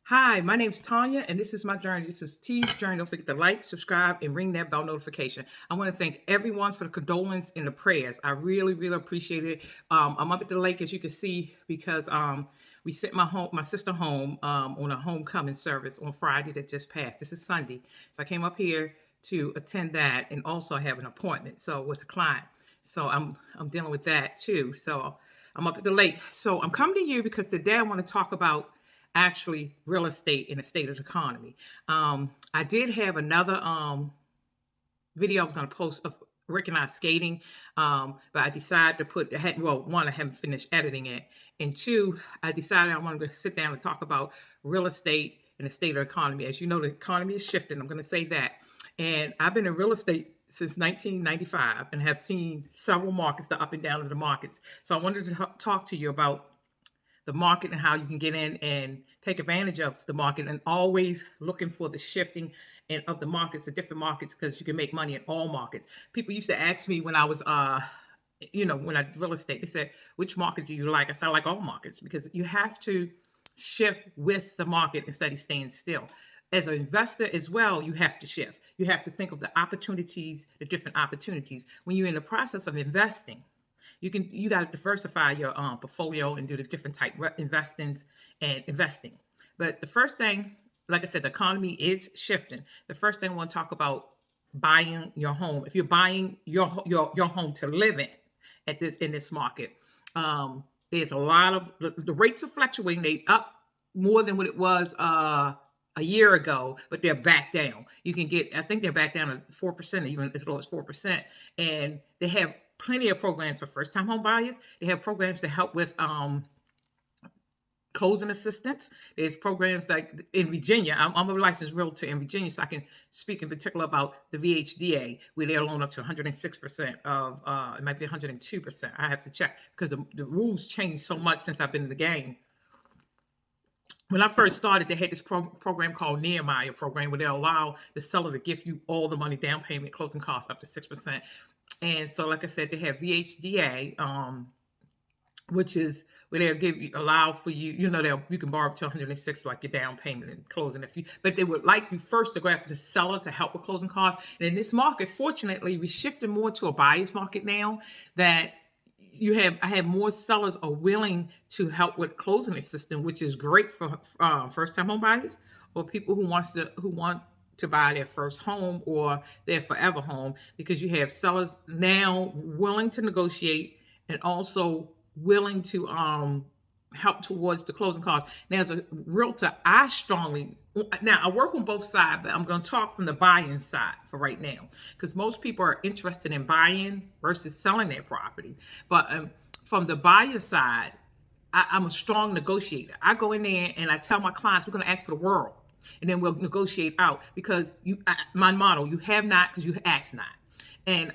Hi, my name's Tanya, and this is my journey. This is T's journey. Don't forget to like, subscribe, and ring that bell notification. I want to thank everyone for the condolence and the prayers. I really, really appreciate it. I'm up at the lake, as you can see, because we sent my sister home on a homecoming service on Friday that just passed. This is Sunday, so I came up here to attend that, and also I have an appointment with a client. So I'm dealing with that too. So I'm up at the lake. So I'm coming to you because today I want to talk about actually real estate in the state of the economy. I did have another video I was going to post of Rick and I skating, but I decided to put, one, I haven't finished editing it, and two, I decided I wanted to sit down and talk about real estate in the state of the economy. As you know, the economy is shifting. I'm going to say that. And I've been in real estate since 1995 and have seen several markets, the up and down of the markets. So I wanted to talk to you about the market and how you can get in and take advantage of the market, and always looking for the shifting and of the markets, the different markets, because you can make money in all markets. People used to ask me when I was when I real estate, they said, which market do you like? I said, I like all markets, because you have to shift with the market instead of staying still. As an investor as well, you have to shift. You have to think of the opportunities, the different opportunities. When you're in the process of investing, you got to diversify your portfolio and do the different type investings and investing. But the first thing, like I said, the economy is shifting. The first thing I want to talk about, buying your home. If you're buying your home to live in this market, there's a lot of the rates are fluctuating. They up more than what it was a year ago, but they're back down. You can get, I think they're back down to 4%, even as low as 4%. And they have plenty of programs for first-time home buyers. They have programs to help with closing assistance. There's programs like in Virginia. I'm a licensed realtor in Virginia, so I can speak in particular about the VHDA, where they're loan up to 106% of, it might be 102%. I have to check because the rules changed so much since I've been in the game. When I first started, they had this program called Nehemiah program, where they allow the seller to give you all the money, down payment, closing costs, up to 6%. And so, like I said, they have VHDA, which is where they'll allow for you, you can borrow up to 106, like your down payment and closing. But they would like you first to go after the seller to help with closing costs. And in this market, fortunately, we're shifting more to a buyer's market now, that I have more sellers are willing to help with closing assistance, which is great for first-time home buyers or people who want to buy their first home or their forever home, because you have sellers now willing to negotiate and also willing to help towards the closing costs. Now, as a realtor, I work on both sides, but I'm going to talk from the buying side for right now, because most people are interested in buying versus selling their property. But from the buyer side, I'm a strong negotiator. I go in there and I tell my clients, we're going to ask for the world, and then we'll negotiate out, because my motto, you have not because you ask not. And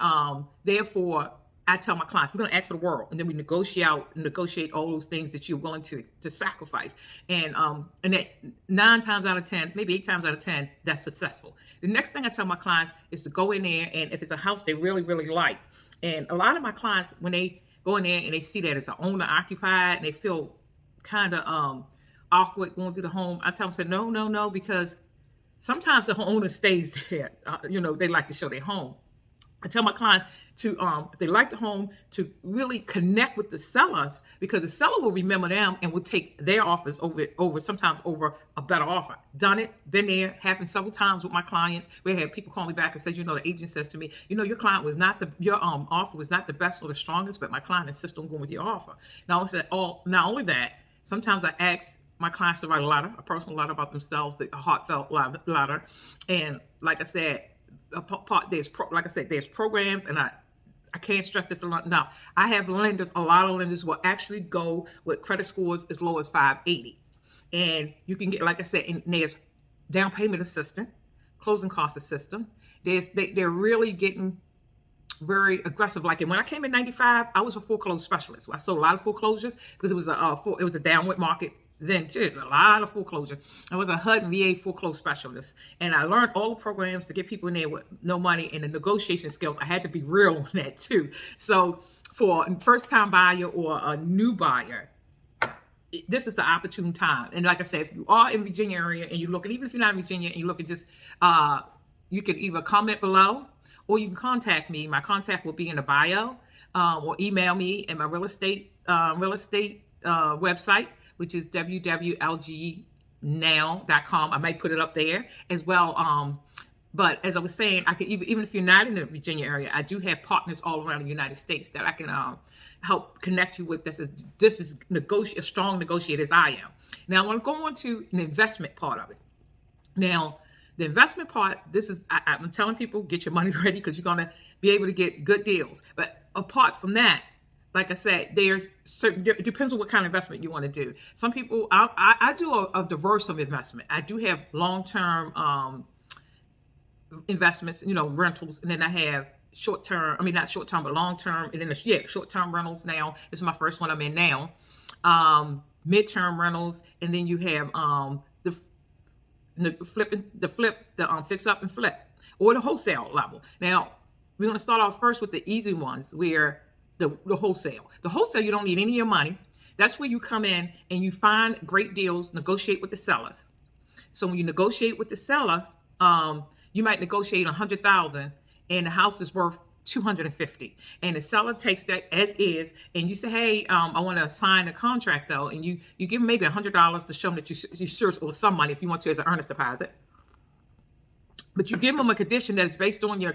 therefore, I tell my clients, we're going to ask for the world, and then we negotiate all those things that you're willing to sacrifice. And that 9 times out of 10, maybe 8 times out of 10, that's successful. The next thing I tell my clients is to go in there, and if it's a house they really, really like, and a lot of my clients, when they go in there and they see that it's an owner occupied, and they feel kind of awkward going through the home, I tell them, no, because sometimes the owner stays there. They like to show their home. I tell my clients to, if they like the home, to really connect with the sellers, because the seller will remember them and will take their offers sometimes over a better offer. Done it, been there, happened several times with my clients. We had people call me back and said, the agent says to me, your client was not your offer was not the best or the strongest, but my client insists on going with your offer. Not only that, sometimes I ask my clients to write a personal letter about themselves, a heartfelt letter. And like I said, there's programs, and I can't stress this enough. I have a lot of lenders will actually go with credit scores as low as 580, and you can get, like I said, and there's down payment assistance, closing cost assistance. They're really getting very aggressive. Like, when I came in 95, I was a foreclosure specialist. I sold a lot of foreclosures because it was a downward market then too, a lot of foreclosure. I was a HUD and VA foreclosure specialist, and I learned all the programs to get people in there with no money, and the negotiation skills. I had to be real on that too. So for a first-time buyer or a new buyer, this is the opportune time. And like I said, if you are in Virginia area and you're looking, even if you're not in Virginia and you're looking, just you can either comment below or you can contact me. My contact will be in the bio, or email me at my real estate website, which is www.lgnow.com. I might put it up there as well. But as I was saying, I can even if you're not in the Virginia area, I do have partners all around the United States that I can help connect you with. This is a strong negotiator as I am. Now I want to go on to an investment part of it. Now the investment part, I'm telling people, get your money ready because you're going to be able to get good deals. But apart from that, like I said, there's certain, it depends on what kind of investment you want to do. Some people, I do a diverse of investment. I do have long-term investments, rentals, and then I have not short-term, but long-term, and then short-term rentals. Now this is my first one I'm in now. Mid-term rentals, and then you have the fix up and flip, or the wholesale level. Now we're going to start off first with the easy ones, where the wholesale. The wholesale, you don't need any of your money. That's where you come in and you find great deals, negotiate with the sellers. So when you negotiate with the seller, you might negotiate $100,000 and the house is worth $250,000, and the seller takes that as is, and you say, hey, I want to sign a contract though, and you give them maybe $100 to show them that you serious, or some money if you want to as an earnest deposit. But you give them a condition that is based on your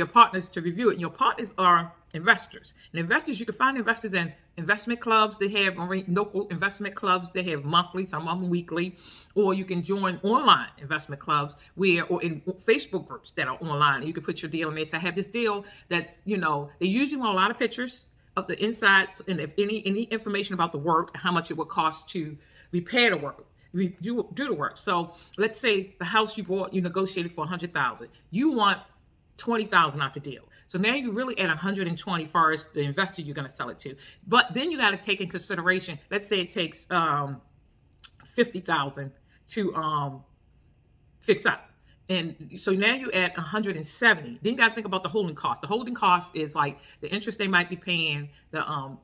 partners to review it. And your partners are investors. And investors, you can find investors in investment clubs. They have local investment clubs. They have monthly, some of them weekly, or you can join online investment clubs or in Facebook groups that are online. You can put your deal in there. Say, I have this deal that's, they usually want a lot of pictures of the insides and if any information about the work, how much it would cost to repair the work. Do the work. So let's say the house you bought, you negotiated for $100,000. You want $20,000 out the deal. So now you're really at $120,000 as far as the investor you're going to sell it to. But then you got to take in consideration, let's say it takes $50,000 to fix up. And so now you're at $170,000. Then you got to think about the holding cost. The holding cost is like the interest they might be paying, the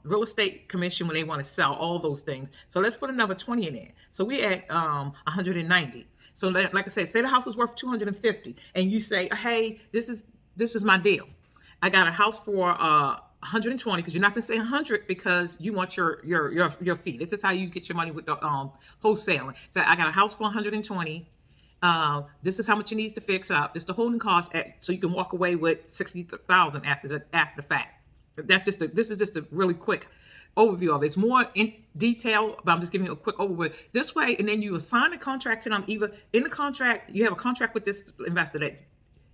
real estate commission when they want to sell, all those things. So let's put another 20 in there. So we're at 190. So like I said, say the house is worth 250, and you say, hey, this is my deal. I got a house for 120, because you're not gonna say 100 because you want your fee. This is how you get your money with the wholesaling. So I got a house for 120. This is how much it needs to fix up. It's the holding cost so you can walk away with $60,000 after the fact. This is just a really quick overview of it. It's more in detail, but I'm just giving you a quick overview this way. And then you assign a contract to them. Either in the contract, you have a contract with this investor that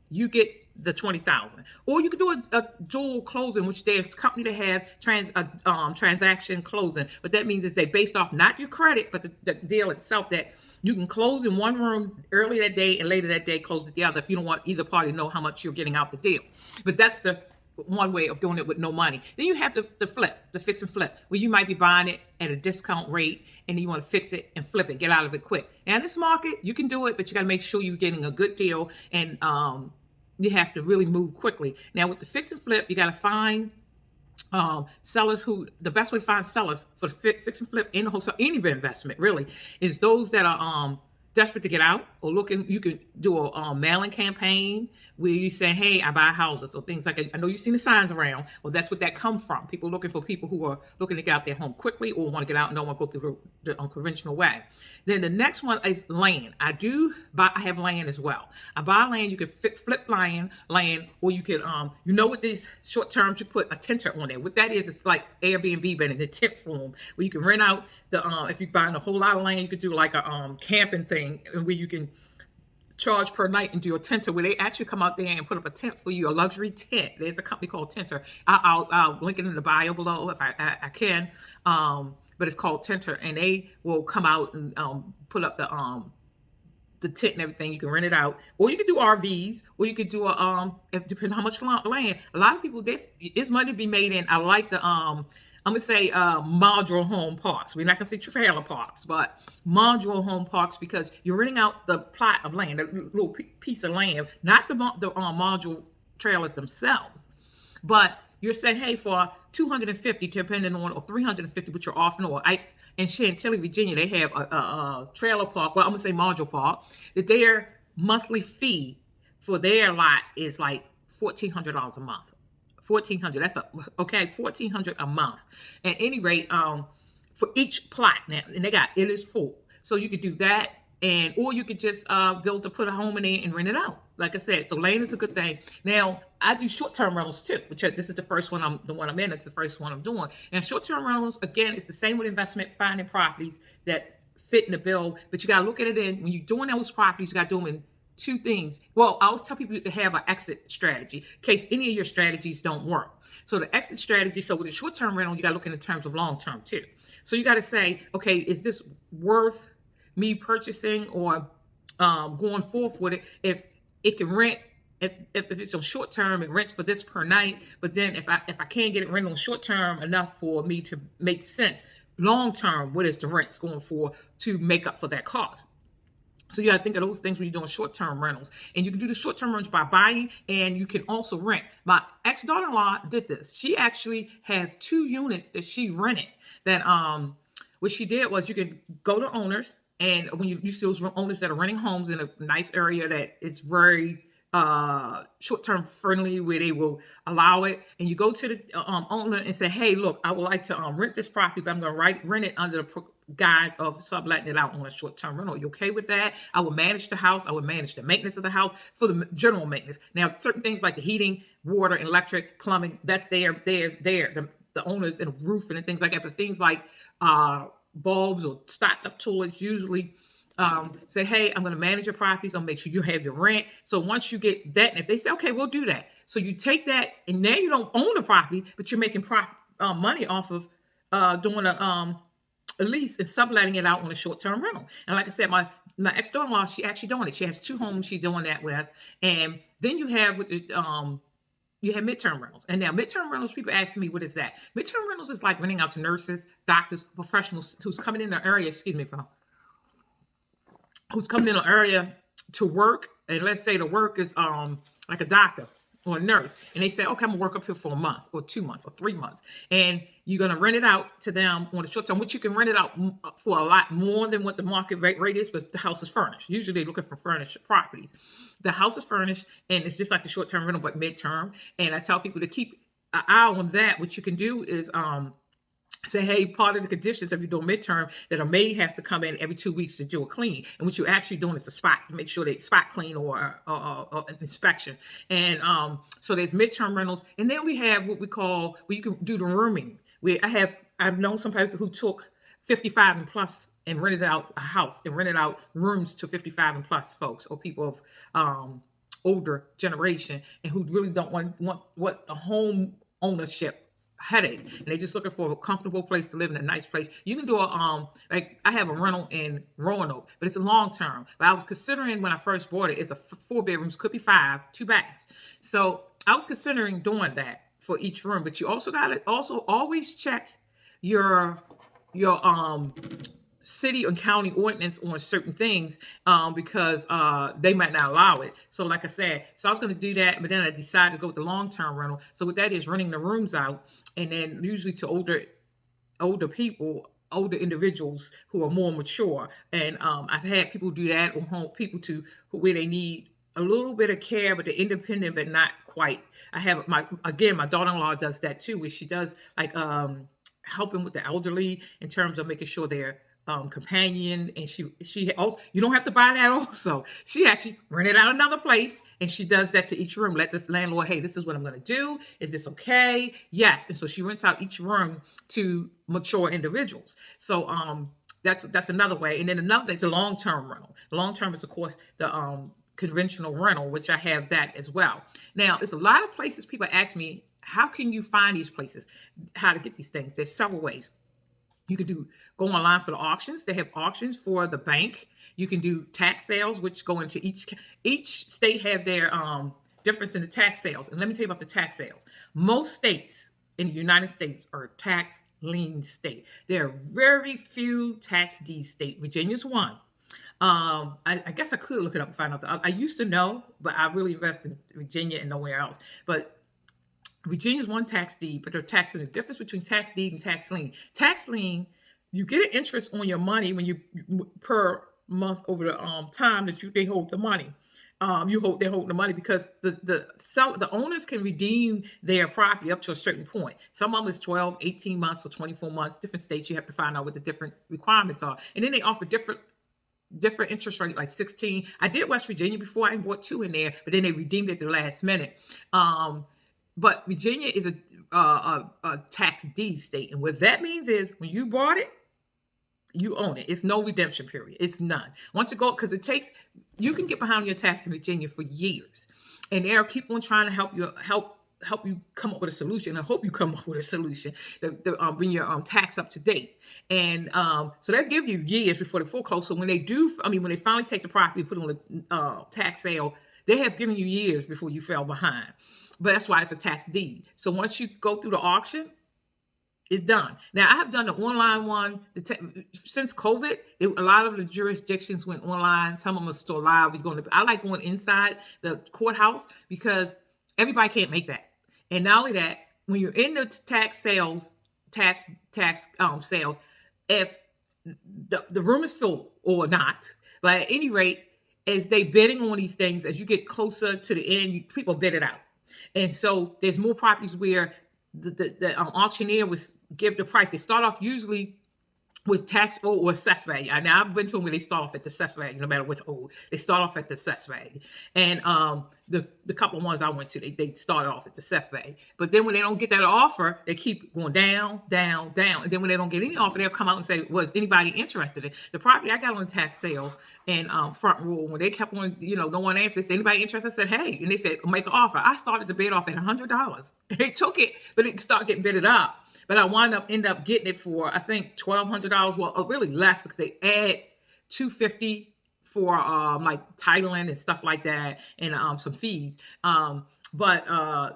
you get the 20,000, or you could do a dual closing, which there's company to have transaction closing. What that means is they based off not your credit, but the deal itself, that you can close in one room early that day and later that day close at the other if you don't want either party to know how much you're getting out the deal. But that's the one way of doing it with no money. Then you have the fix and flip, where you might be buying it at a discount rate and then you want to fix it and flip it, get out of it quick. Now in this market, you can do it, but you got to make sure you're getting a good deal, and you have to really move quickly. Now with the fix and flip, you got to find sellers the best way to find sellers for the fix and flip in the wholesale, any investment really, is those that are desperate to get out or looking. You can do a mailing campaign where you say, hey, I buy houses, or things like that. I know you've seen the signs around. Well, that's what that come from. People looking for people who are looking to get out their home quickly or want to get out and don't want to go through the unconventional way. Then the next one is land. I have land as well. I buy land. You can flip land, or you can, with these short terms, you put a tenter on there. What that is, it's like Airbnb, but in the tent form, where you can rent out if you're buying a whole lot of land, you could do like a camping thing, where you can charge per night and do a tenter, where they actually come out there and put up a tent for you, a luxury tent. There's a company called Tenter. I'll link it in the bio below if I can. But it's called Tenter, and they will come out and put up the tent and everything. You can rent it out, or you can do RVs, or you could do it depends on how much land. A lot of people, there's money to be made in. I like the I'm going to say modular home parks. We're not going to say trailer parks, but modular home parks, because you're renting out the plot of land, a little piece of land, not the modular trailers themselves, but you're saying, hey, for 250, depending on, or 350, which you're off and on. In Chantilly, Virginia, they have a trailer park. Well, I'm gonna say module park. That their monthly fee for their lot is like $1,400 a month. 1,400. That's a okay. 1,400 a month. At any rate, for each plot now, and it is full, so you could do that, and or you could just put a home in there and rent it out. Like I said, so land is a good thing. Now I do short-term rentals too, which this is the first one I'm in. It's the first one I'm doing. And short-term rentals, again, it's the same with investment, finding properties that fit in the bill, but you gotta look at it in when you're doing those properties. You gotta do them in two things. Well, I always tell people to have an exit strategy in case any of your strategies don't work. So the exit strategy, so with a short-term rental, you got to look in terms of long-term too. So you got to say, okay, is this worth me purchasing or going forth with it? If it can rent, if it's on short term, it rents for this per night. But then if I can't get it rented on short term enough for me to make sense, long term, what is the rents going for to make up for that cost? So you got to think of those things when you're doing short-term rentals. And you can do the short-term rentals by buying, and you can also rent. My ex-daughter-in-law did this. She actually had 2 units that she rented. That what she did was you can go to owners, and when you see those owners that are renting homes in a nice area that is very short-term friendly, where they will allow it, and you go to the owner and say, hey, look, I would like to rent this property, but I'm going to rent it under the guides of subletting it out on a short-term rental. You okay with that? I will manage the house. I will manage the maintenance of the house for the general maintenance. Now, certain things like the heating, water, electric, plumbing, that's there. There's there. The owners and roofing and things like that. But things like bulbs or stocked up toilets, usually say, hey, I'm going to manage your properties. I'll make sure you have your rent. So once you get that, and if they say, okay, we'll do that. So you take that, and now you don't own the property, but you're making money off of doing a lease and subletting it out on a short-term rental. And like I said, my ex-daughter-in-law, she actually doing it. She has 2 homes she's doing that with. And then you have with the you have midterm rentals. And now midterm rentals, people ask me, what is that? Midterm rentals is like renting out to nurses, doctors, professionals who's coming in the area, who's coming in the area to work. And let's say the work is like a doctor or a nurse, and they say, okay, I'm gonna work up here for a month or 2 months or 3 months, and you're gonna rent it out to them on a short term, which you can rent it out for a lot more than what the market rate is, but the house is furnished. Usually they're looking for furnished properties. The house is furnished, and it's just like the short term rental, but midterm. And I tell people to keep an eye on that. What you can do is say, hey, part of the conditions if you're doing midterm, that a maid has to come in every 2 weeks to do a clean. And what you're actually doing is a spot, to make sure they spot clean or an inspection. And so there's midterm rentals. And then we have what we call, where you can do the rooming. I've known some people who took 55 and plus and rented out a house and rented out rooms to 55 and plus folks, or people of older generation, and who really don't want what a home ownership headache, and they're just looking for a comfortable place to live in, a nice place. You can do a like I have a rental in Roanoke, but it's a long term. But I was considering when I first bought it, it's a 4 bedrooms, could be 5, 2 baths. So I was considering doing that for each room. But you also got to always check your city and county ordinance on certain things, because they might not allow it. So like I said, so I was going to do that, but then I decided to go with the long-term rental. So what that is, renting the rooms out, and then usually to older people, older individuals who are more mature. And I've had people do that, or home people where they need a little bit of care, but they're independent, but not quite. I have my daughter-in-law does that too, where she does like helping with the elderly in terms of making sure they're companion, and she also, you don't have to buy that also. She actually rented out another place, and she does that to each room. Let this landlord, hey, this is what I'm going to do. Is this okay? Yes. And so she rents out each room to mature individuals. So that's another way. And then another thing, the long-term rental. The long-term is, of course, the conventional rental, which I have that as well. Now, it's a lot of places people ask me, how can you find these places? How to get these things? There's several ways. You can go online for the auctions. They have auctions for the bank. You can do tax sales, which go into each state have their difference in the tax sales. And let me tell you about the tax sales. Most states in the United States are tax lien state. There are very few tax deed state. Virginia's one. I guess I could look it up and find out. I used to know, but I really invest in Virginia and nowhere else. But Virginia's one tax deed, but they're taxing the difference between tax deed and tax lien. Tax lien, you get an interest on your money when you per month over the time that they hold the money. They're holding the money because the owners can redeem their property up to a certain point. Some of them is 12, 18 months or 24 months. Different states, you have to find out what the different requirements are. And then they offer different interest rate, like 16. I did West Virginia before. I bought 2 in there, but then they redeemed it at the last minute. But Virginia is a tax deed state, and what that means is when you bought it, you own it. It's no redemption period. It's none. Once you go, because you can get behind your tax in Virginia for years, and they'll keep on trying to help you come up with a solution. I hope you come up with a solution to bring your tax up to date. And so they'll give you years before they foreclose. So when they finally take the property and put it on a tax sale, they have given you years before you fell behind. But that's why it's a tax deed. So once you go through the auction, it's done. Now, I have done the online one. Since COVID, a lot of the jurisdictions went online. Some of them are still live. I like going inside the courthouse because everybody can't make that. And not only that, when you're in the tax sales, if the room is full or not, but at any rate, as they bidding on these things, as you get closer to the end, people bid it out. And so there's more properties where the auctioneer was give the price. They start off usually with tax or assessed value. Now, I've been to them where they start off at the assessed value, no matter what's old. They start off at the assessed value. And the couple of ones I went to, they started off at the assessed value. But then when they don't get that offer, they keep going down, down, down. And then when they don't get any offer, they'll come out and say, was anybody interested in the property I got on the tax sale in Front Row? When they kept on, no one answered. They said, anybody interested? I said, hey. And they said, make an offer. I started the bid off at $100. They took it, but it started getting bidded up. But I end up getting it for, I think, $1,200. Well, really less because they add $250 for like titling and stuff like that, and some fees. But I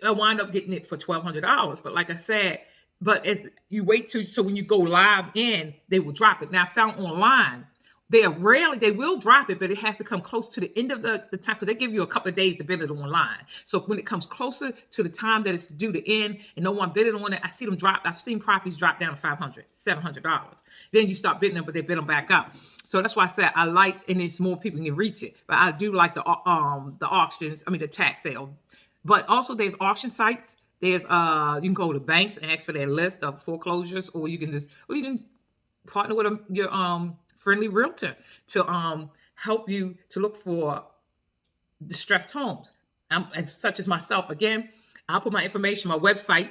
wind up getting it for $1,200. But like I said, but as you wait so when you go live in, they will drop it. Now, I found online, they will drop it, but it has to come close to the end of the time, because they give you a couple of days to bid it online. So when it comes closer to the time that it's due to end and no one bid it on it, I see them drop. I've seen properties drop down to $500, $700. Then you start bidding them, but they bid them back up. So that's why I said I like, and it's more people can reach it. But I do like the auctions. The tax sale. But also there's auction sites. There's you can go to banks and ask for their list of foreclosures, or you can partner with your friendly realtor to help you to look for distressed homes. Such as myself. Again, I'll put my information, my website,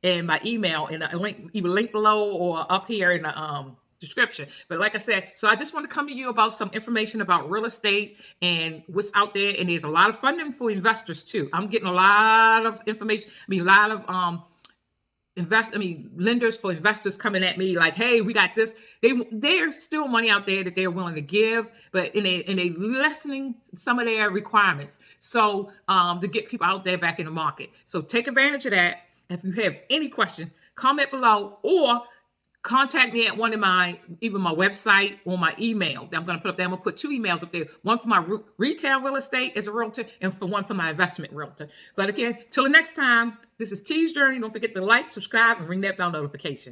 and my email in a link, either link below or up here in the description. But like I said, so I just want to come to you about some information about real estate and what's out there. And there's a lot of funding for investors too. I'm getting a lot of information. A lot of lenders for investors coming at me like, hey, we got this. There's still money out there that they're willing to give, but in they lessening some of their requirements. So to get people out there back in the market. So take advantage of that. If you have any questions, comment below or contact me at either my website or my email. I'm going to put up there. I'm going to put 2 emails up there. One for my retail real estate as a realtor, and one for my investment realtor. But again, till the next time, this is T's Journey. Don't forget to like, subscribe, and ring that bell notification.